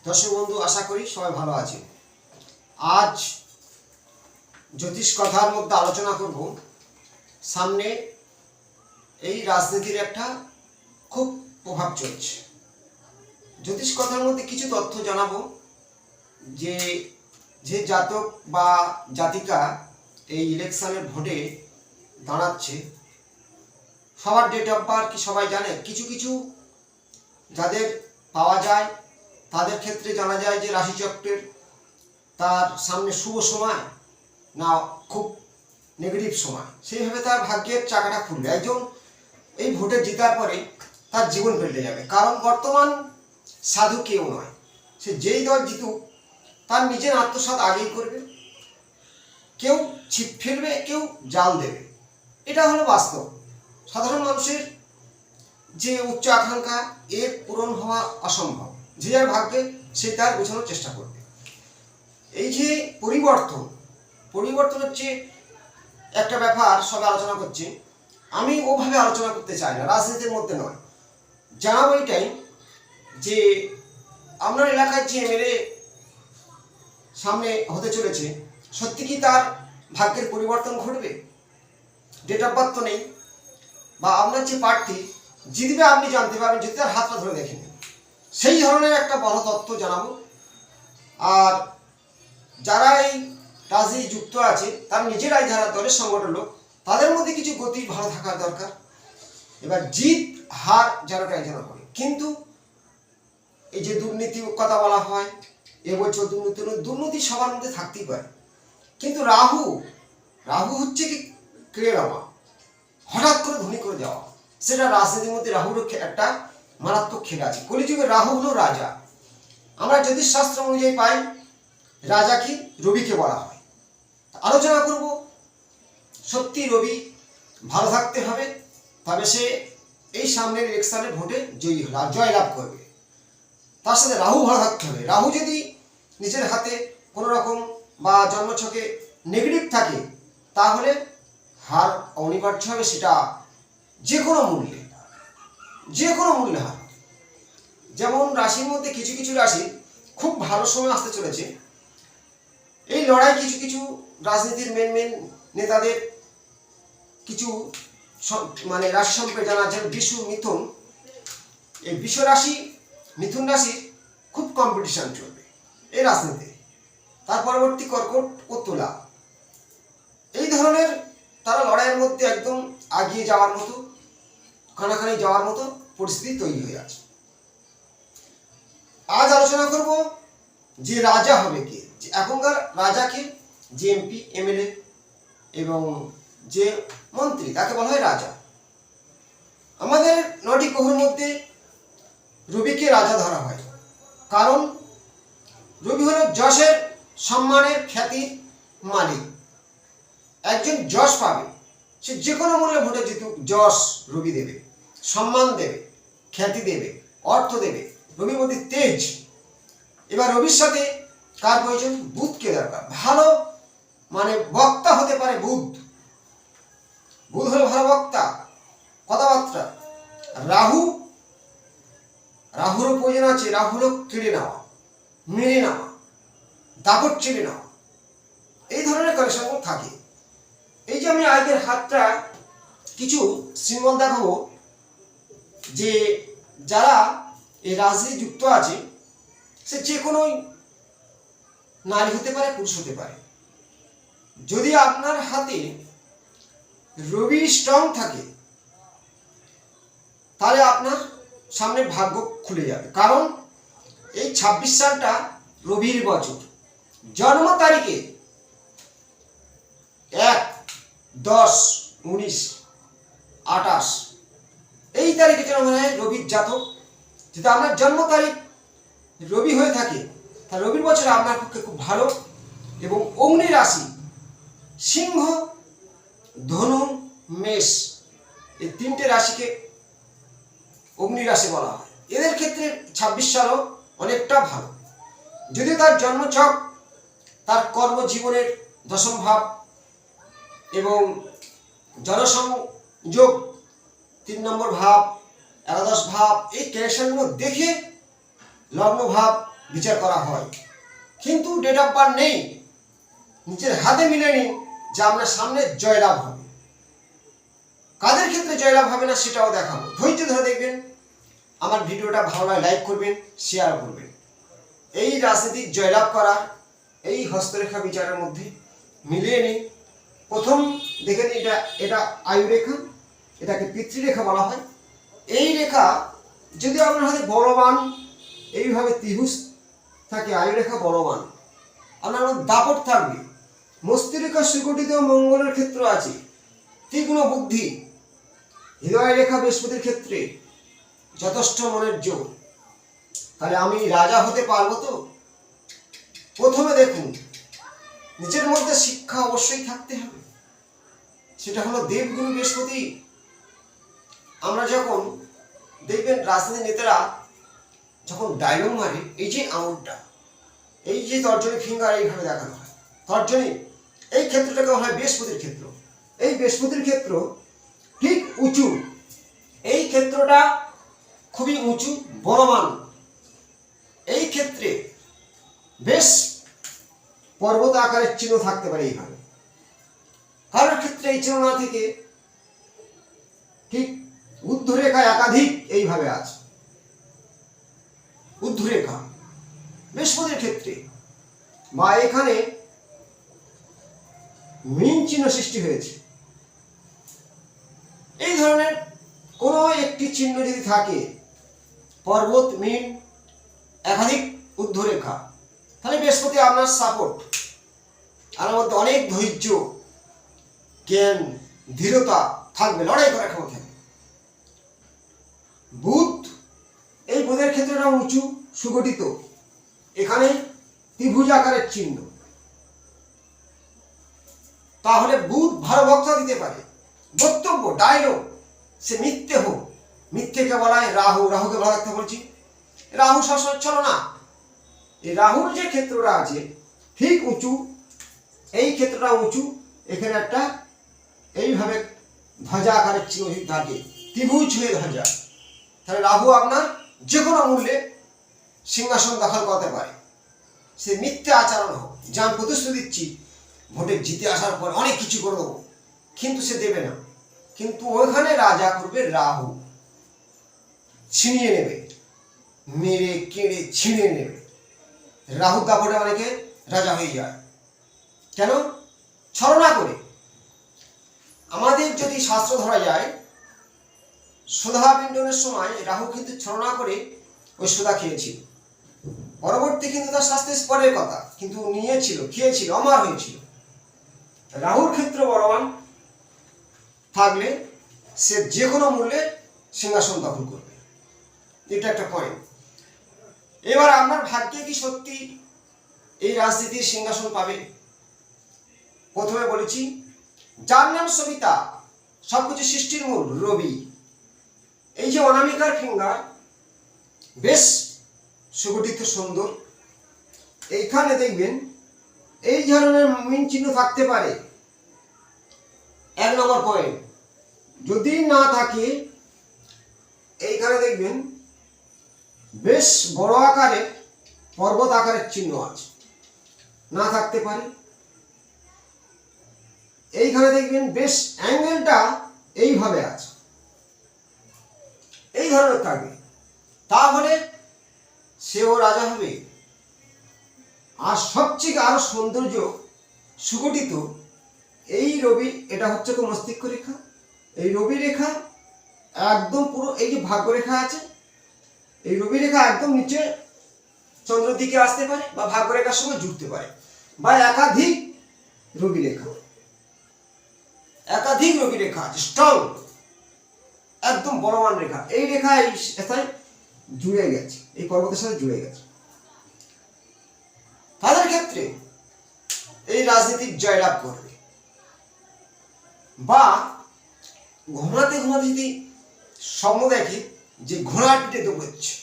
দর্শক বন্ধু, আশা করি সবাই ভালো আছে। আজ জ্যোতিষ কথার মধ্যে আলোচনা করব সামনে এই রাজনীতির একটা খুব প্রভাব চলছে। জ্যোতিষ কথার মধ্যে কিছু তথ্য জানাবো যে যে জাতক বা জাতিকা এই ইলেকশনের ভোটে দাঁড়াচ্ছে, সবার ডেট অফ বার্থ কি সবাই জানে? কিছু কিছু যাদের পাওয়া যায় তাদের ক্ষেত্রে জানা যায় যে রাশিচক্রের তার সামনে শুভ সময় না খুব নেগেটিভ সময়, সেইভাবে তার ভাগ্যের চাকাটা খুলবে। একজন এই ভোটে জেতার পরে তার জীবন পাল্টে যাবে, কারণ বর্তমান সাধু কেউ নয়। সে যেই দল জিতুক তার নিজের আত্মসাৎ আগেই করবে, কেউ ছিপ ফেলবে, কেউ জাল দেবে। এটা হলো বাস্তব। সাধারণ মানুষের যে উচ্চ আকাঙ্ক্ষা এর পূরণ হওয়া অসম্ভব। যে যার ভাগ্যে সে তার বোঝানোর চেষ্টা করবে। এই যে পরিবর্তন হচ্ছে একটা ব্যাপার, সবাই আলোচনা করছে। আমি ওভাবে আলোচনা করতে চাই না, রাজনীতির মধ্যে নয়। জানাবো এটাই যে আপনার এলাকায় যে এমএলএ সামনে হতে চলেছে, সত্যি কি তার ভাগ্যের পরিবর্তন ঘটবে? ডেট অফ বার্থ তো নেই, বা আপনার যে প্রার্থী জিতবে আপনি জানতে পারবেন যদি তার হাতটা ধরে দেখেন। সেই ধরনের একটা বড় তথ্য জানাবো। আর যারা এই রাজনীতি যুক্ত আছে তারা নিজেরাই যারা দলের সংগঠন লোক, তাদের মধ্যে কিছু গতি ভালো থাকার দরকার। এবার জিত হার যেন একজন করে, কিন্তু এই যে দুর্নীতি কথা বলা হয়, এবছর দুর্নীতি সবার মধ্যে থাকতেই পারে, কিন্তু রাহু হচ্ছে কি ক্রিয়ারমা, হঠাৎ করে ধনী করে যাওয়া। সেটা রাজনীতির মধ্যে রাহুর একটা মারাত্মক খেলা আছে। কলিযুগে রাহু হলো রাজা। আমরা জ্যোতিষশাস্ত্র অনুযায়ী পাই রাজা কি রবিকে বলা হয়। আলোচনা করব সত্যি রবি ভালো থাকতে হবে, তবে সে এই সামনের ইলেকশনে ভোটে জয়লাভ করবে। তার সাথে রাহু ভালো থাকতে হবে। রাহু যদি নিজের হাতে কোনো রকম বা জন্মছকে নেগেটিভ থাকে তাহলে হার অনিবার্য হবে, সেটা যে কোনো মূল্যে হার। যেমন রাশির মধ্যে কিছু কিছু রাশি খুব ভালো সময় আসতে চলেছে। এই লড়াই কিছু কিছু রাজনীতির মেন নেতাদের কিছু মানে রাশি সম্পর্কে জানা যায়। বিশু মিথুন, এই মিথুন রাশি খুব কম্পিটিশন চলবে এই রাজনীতি। তার পরবর্তী কর্কট ও তুলা, এই ধরনের তারা লড়াইয়ের মধ্যে একদম আগিয়ে যাওয়ার মতো, খানাখানি যাওয়ার মতো পরিস্থিতি তৈরি হয়ে আছে। আজ আলোচনা করব যে রাজা হবে কে। এখনকার রাজাকে যে এমপি এমএলএ এবং যে মন্ত্রী তাকে বলা হয় রাজা। আমাদের 9টি গ্রহের মধ্যে রবিকে রাজা ধরা হয়, কারণ রবি হল যশের, সম্মানের, খ্যাতির মালিক। একজন যশ পাবে, সে যে কোনো মূল্যে ভোটে জিতুক, যশ রবি দেবে, সম্মান দেবে, খ্যাতি দেবে, অর্থ দেবে। রবির মধ্যে তেজ। এবার রবির সাথে কার প্রয়োজন? বুধকে দরকার। ভালো মানে বক্তা হতে পারে বুধ হলো ভালো বক্তা, কথাবার্তা। রাহুরও প্রয়োজন আছে। রাহু হলো কেড়ে নেওয়া, মেরে নেওয়া, দাপট চেড়ে নেওয়া, এই ধরনের কানেকশন থাকে। এই যে আমি আগের হাতটা কিছু সিম্বল দেখাবো যে যারা এই রাজনীতি যুক্ত আছে, সে যে কোনো নারী হতে পারে, পুরুষ হতে পারে। যদি আপনার হাতে রবি স্ট্রং থাকে তাহলে আপনার সামনে ভাগ্য খুলে যাবে, কারণ এই 26 সালটা রবির বছর। জন্ম তারিখে 1, 10, 19, 28 এই তারিখে জন্ম হয় রবির জাতক। যদি আপনার জন্ম তারিখ রবি হয়ে থাকে তাহলে রবির বছর আপনার পক্ষে খুব ভালো। এবং অগ্নি রাশি সিংহ, ধনু, মেষ, এই 3টে রাশিকে অগ্নি রাশি বলা হয়। এদের ক্ষেত্রে 26 সালও অনেকটা ভালো। যদিও তার জন্মছক, তার কর্মজীবনের দশম ভাব এবং জনসংযোগ 3 নম্বর ভাব, একাদশ ভাব, এই কানেকশনগুলো দেখে লগ্ন ভাব বিচার করা হয়, কিন্তু ডেট অফ বার্থ নেই। নিজের হাতে মিলে নিন যে আপনার সামনে জয়লাভ হবে। কাদের ক্ষেত্রে জয়লাভ হবে না সেটাও দেখাবো, ধৈর্য ধরে দেখবেন। আমার ভিডিওটা ভালো লাগে লাইক করবেন, শেয়ার করবেন। এই রাজনীতিক জয়লাভ করার এই হস্তরেখা বিচারের মধ্যে মিলিয়ে নিন। প্রথম দেখে নিন, এটা আয়ুরেখা, এটাকে পিতৃরেখা বলা হয়। এই রেখা যদি আপনার হাতে বলবান এইভাবে ত্রিভুজ থাকে, আয়ুরেখা বলবান, আপনার দাপট থাকবে। মস্তিরেখা সুগঠিত মঙ্গলের ক্ষেত্র আছে, তীক্ষ্ণ বুদ্ধি। হৃদয় রেখা বৃহস্পতির ক্ষেত্রে যথেষ্ট মনের জোর। তাহলে আমি রাজা হতে পারবো তো? প্রথমে দেখুন, নিজের মধ্যে শিক্ষা অবশ্যই থাকতে হবে, সেটা হলো দেবগুরু বৃহস্পতি। আমরা যখন দেখবেন রাজনীতি নেতারা যখন ডায়লগ মারে, এই যে আঙুলটা, এই যে তর্জনী ফিঙ্গার এইভাবে দেখানো হয়, তর্জনী, এই ক্ষেত্রটাকে বলা হয় বৃহস্পতির ক্ষেত্র। এই বৃহস্পতির ক্ষেত্র ঠিক উঁচু, এই ক্ষেত্রটা খুবই উঁচু বলবান। এই ক্ষেত্রে বেশ পর্বত আকারের চিহ্ন থাকতে পারে এইভাবে। কারোর ক্ষেত্রে এই চিহ্ন না থেকে ঠিক ঊর্ধ্বরেখা একাধিক এইভাবে আছে, ঊর্ধ্বরেখা বৃহস্পতির ক্ষেত্রে, বা এখানে মীন চিহ্ন সৃষ্টি হয়েছে। এই ধরনের কোনো একটি চিহ্ন যদি থাকে, পর্বত, মীন, একাধিক ঊর্ধ্বরেখা, তাহলে বৃহস্পতি আপনার সাপোর্ট। আমার মধ্যে অনেক ধৈর্য, জ্ঞান, দৃঢ়তা থাকবে, লড়াই করার ক্ষমতা থাকবে। বুধ, এই বুধের ক্ষেত্রটা উঁচু সুগঠিত, এখানে ত্রিভুজ আকারের চিহ্ন। তাহলে বুধ ভালো বক্তব্য দিতে পারে, বক্তব্য, ডায়লগ, সে মিথ্যে হোক। মিথ্যেকে বলা হয় রাহু, রাহুকে ভালো রাখতে বলছি। রাহু সবসময় চলো না, এই রাহুর যে ক্ষেত্রটা আছে ঠিক উঁচু, এই ক্ষেত্রটা উঁচু, এখানে একটা এইভাবে ধ্বজা আকারের চিহ্ন থাকে, ত্রিভুজ হয়ে ধ্বজা। তাহলে রাহু আপনার যে কোনো মূল্যে সিংহাসন দখল করতে পারে। সে মিথ্যে আচরণ হোক, যা আমি প্রতিশ্রুতি দিচ্ছি ভোটে জিতে আসার পর অনেক কিছু করে দেবো, কিন্তু সে দেবে না। কিন্তু ওখানে রাজা করবে রাহু, ছিনিয়ে নেবে, মেরে কেড়ে ছিঁড়ে নেবে। রাহু দাপটে অনেকে রাজা হয়ে যায়। কেন? ছলনা করে। আমাদের যদি শাস্ত্র ধরা যায়, সুধা বিন্ডনের সময় রাহু কিন্তু ছলনা করে ওই সুধা খেয়েছিল। পরবর্তী কিন্তু তার শাস্তি পরের কথা, কিন্তু নিয়েছিল, খেয়েছিল, অমর হয়েছিল। রাহুর ক্ষেত্র বলবান থাকলে সে যে কোনো মূল্যে সিংহাসন দখল করবে, এটা একটা পয়েন্ট। এবার আপনার ভাগ্যে কি সত্যি এই রাজনীতির সিংহাসন পাবে? প্রথমে বলেছি, যার নাম সবিতা, সবকিছু সৃষ্টির মূল রবি। এই যে অনামিকার ফিঙ্গার বেশ সুগঠিত, সুন্দর। এইখানে দেখবেন এই ধরনের মিন চিহ্ন থাকতে পারে, এক নম্বর পয়েন্ট। যদি না থাকে, এইখানে দেখবেন বেশ বড় আকারের পর্বত আকারের চিহ্ন আছে, না থাকতে পারে। এইখানে দেখবেন বেশ অ্যাঙ্গেলটা এইভাবে আছে, এই ধরনের থাকবে, তাহলে সেও রাজা হবে। আর সবচেয়ে আরো সৌন্দর্য সুগঠিত এই রবি, এটা হচ্ছে তো মস্তিষ্ক রেখা। এই রবি রেখা একদম পুরো, এই যে ভাগ্য রেখা আছে, এই রবি রেখা একদম নিচে চন্দ্রের দিকে আসতে পারে, বা ভাগ্য রেখার সঙ্গে জুড়তে পারে, বা একাধিক রবি রেখা, একাধিক রবি রেখা আছে, স্ট্রং, একদম বলবান রেখা। এই রেখা এই স্থানে জুড়ে গেছে, এই পর্বতের সাথে জুড়ে গেছে। তাদের ক্ষেত্রে এই রাজনীতিক জয়লাভ করবে। বা ঘুমাতে ঘুমাতে যদি স্বপ্ন দেখে যে ঘোড়ার পিঠে দৌড়চ্ছে,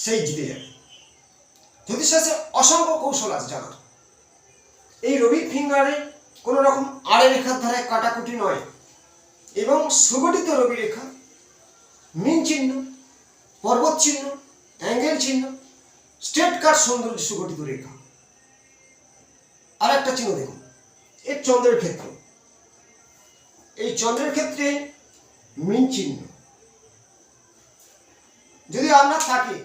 সেই জিতে যাবে। জ্যোতিষশাস্ত্রে অসংখ্য কৌশল আছে জানার। এই রবির ফিঙ্গারে কোনো রকম আড়ে রেখার ধারায় কাটাকুটি নয়, এবং সুগঠিত রবি রেখা, মিন চিহ্ন, পর্বত চিহ্ন, অ্যাঙ্গেল চিহ্ন, স্ট্রেট কাট সৌন্দর্য সুগঠিত রেখা। আর একটা চিহ্ন দেখুন, এর চন্দ্রের ক্ষেত্র, এই চন্দ্রের ক্ষেত্রে মিন চিহ্ন যদি আপনার থাকে,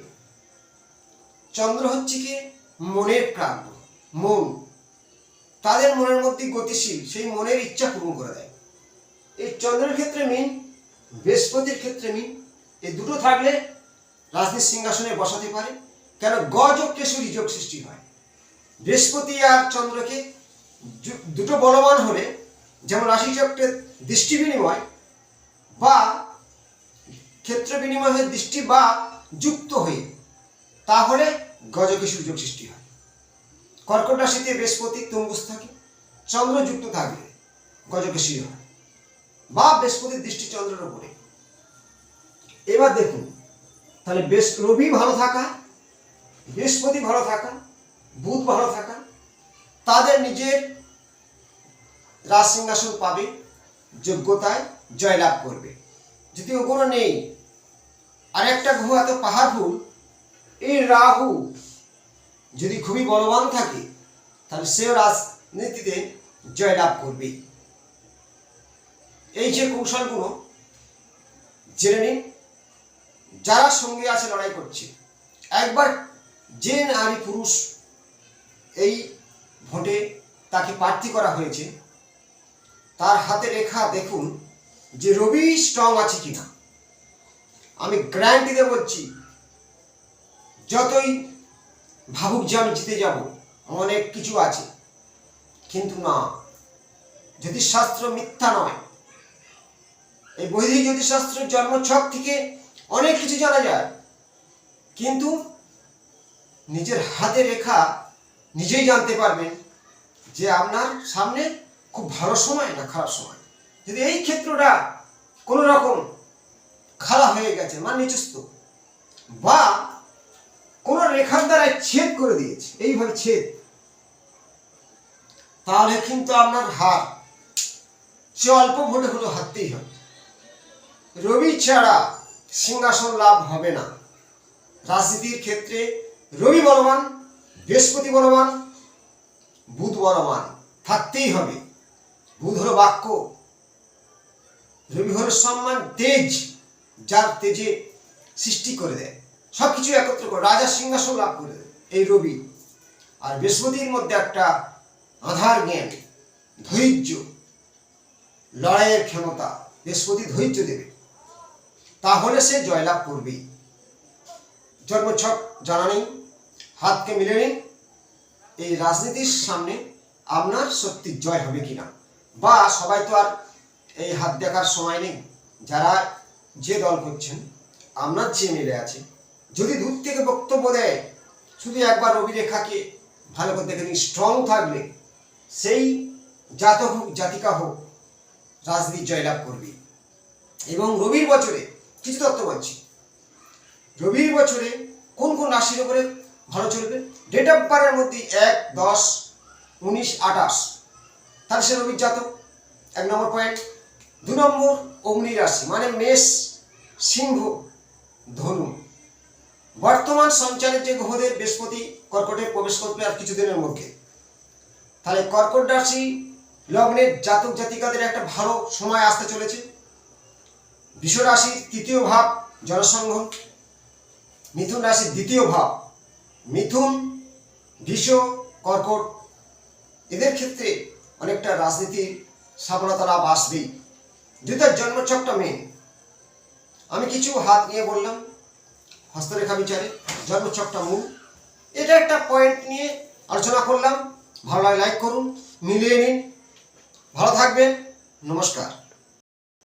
চন্দ্র হচ্ছে কি মনের প্রাণ, মন, তাদের মনের মধ্যে গতিশীল, সেই মনের ইচ্ছা পূরণ করে দেয়। এই চন্দ্রের ক্ষেত্রে মিন, বৃহস্পতির ক্ষেত্রে মিন, এই দুটো থাকলে রাজনীতির সিংহাসনে বসাতে পারে। কেন গযোগ কেশরী যোগ সৃষ্টি হয়। বৃহস্পতি আর চন্দ্রকে দুটো বলবান হলে, যেমন রাশিচক্রের দৃষ্টি বিনিময় বা ক্ষেত্র বিনিময় হয়ে দৃষ্টি বা যুক্ত হয়ে, তাহলে গজকেশরী যোগ সৃষ্টি হয়। কর্কট রাশিতে বৃহস্পতি তুঙ্গুস থাকে, চন্দ্র যুক্ত থাকলে গজকেশরী হয়, বা বৃহস্পতির দৃষ্টি চন্দ্রের উপরে। এবার দেখুন, তাহলে রবি ভালো থাকা, বৃহস্পতি ভালো থাকা, বুধ ভালো থাকা, তাদের নিজের রাজ সিংহাসন পাবে, যোগ্যতায় জয়লাভ করবে। যদি ওগুলো নেই, আর একটা গ্রহ এত পাওয়ারফুল, এই রাহু যদি খুবই বলবান থাকে, তাহলে সেও রাজনীতিতে জয়লাভ করবে। এই যে কৌশলগুলো জেনে নিন। যারা সঙ্গে আছে লড়াই করছে, একবার যে নারী পুরুষ এই ভোটে তাকে প্রার্থী করা হয়েছে, তার হাতে রেখা দেখুন যে রবি স্ট্রং আছে কিনা। আমি গ্যারান্টি দিয়ে বলছি, যতই ভাবুক যে আমি জিতে যাব, অনেক কিছু আছে, কিন্তু না, জ্যোতিষশাস্ত্র মিথ্যা নয়। এই বৈদিক জ্যোতিষশাস্ত্র জন্মছক থেকে অনেক কিছু জানা যায়, কিন্তু নিজের হাতে রেখা নিজেই জানতে পারবেন যে আপনার সামনে খুব ভালো সময় না খারাপ সময়। যদি এই ক্ষেত্রটা কোনো রকম খারাপ হয়ে গেছে, মানে নিচস্ত, বা কোন রেখার দ্বারা ছেদ করে দিয়েছে, এইভাবে ছেদ, তাহলে কিন্তু আপনার হার, সে অল্প ভোটে হলেও হারতেই হবে। রবি ছাড়া সিংহাসন লাভ হবে না। রাজনীতির ক্ষেত্রে রবি বলবান, বৃহস্পতি বলবান, বুধ বলবান থাকতেই হবে। বুধ হলো বাক্য, রবি হলো সম্মান, তেজ, যার তেজে সৃষ্টি করে দেয়, সবকিছু একত্র করে রাজার সিংহাসন লাভ করে দেয় এই রবি। আর বৃহস্পতির মধ্যে একটা আধার জ্ঞান, ধৈর্য, লড়াইয়ের ক্ষমতা, বৃহস্পতি ধৈর্য দেবে, তাহলে সে জয়লাভ করবেই। জন্মছক জানা নেই, হাতকে মিলে নিন, এই রাজনীতির সামনে আপনার সত্যি জয় হবে কিনা। বা সবাই তো আর এই হাত দেখার সময় নেই, যারা যে দল করছেন, আপনার যে মিলে আছে, যদি দূর থেকে বক্তব্য দেয়, শুধু একবার রবি রেখাকে ভালো করে দেখে নিন, স্ট্রং থাকলে সেই জাতক হোক জাতিকা হোক রাজনীতি জয়লাভ করবে। এবং রবির বছরে কিছু তত্ত্ব বলছি, রবির বছরে কোন কোন রাশির উপরে ভালো চলবে, ডেট অফ বার্থের মধ্যে 1, 10, 19, 28, তাহলে সে রবির জাতক, 1 নম্বর পয়েন্ট। 2 নম্বর অগ্নি রাশি, মানে মেষ, সিংহ, ধনু। বর্তমান সঞ্চারের যে গ্রহদের বৃহস্পতি কর্কটে প্রবেশ করবে আর কিছুদিনের মধ্যে, তাহলে কর্কট রাশি লগ্নের জাতক জাতিকাদের একটা ভালো সময় আসতে চলেছে। বৃষ রাশির 3য় ভাব জনসংঘ, মিথুন রাশির 2য় ভাব, মিথুন, বৃষ, কর্কট, এদের ক্ষেত্রে অনেকটা রাজনীতির সফলতা লাভ আসবেই, যদি তার জন্মচক্রটা মেন। আমি কিছু হাত নিয়ে বললাম, হস্তরেখা বিচারে জন্মচক্রটা মূল, এটা একটা পয়েন্ট নিয়ে আলোচনা করলাম। ভালো লাগে লাইক করুন, মিলিয়ে নিন, ভালো থাকবেন, নমস্কার।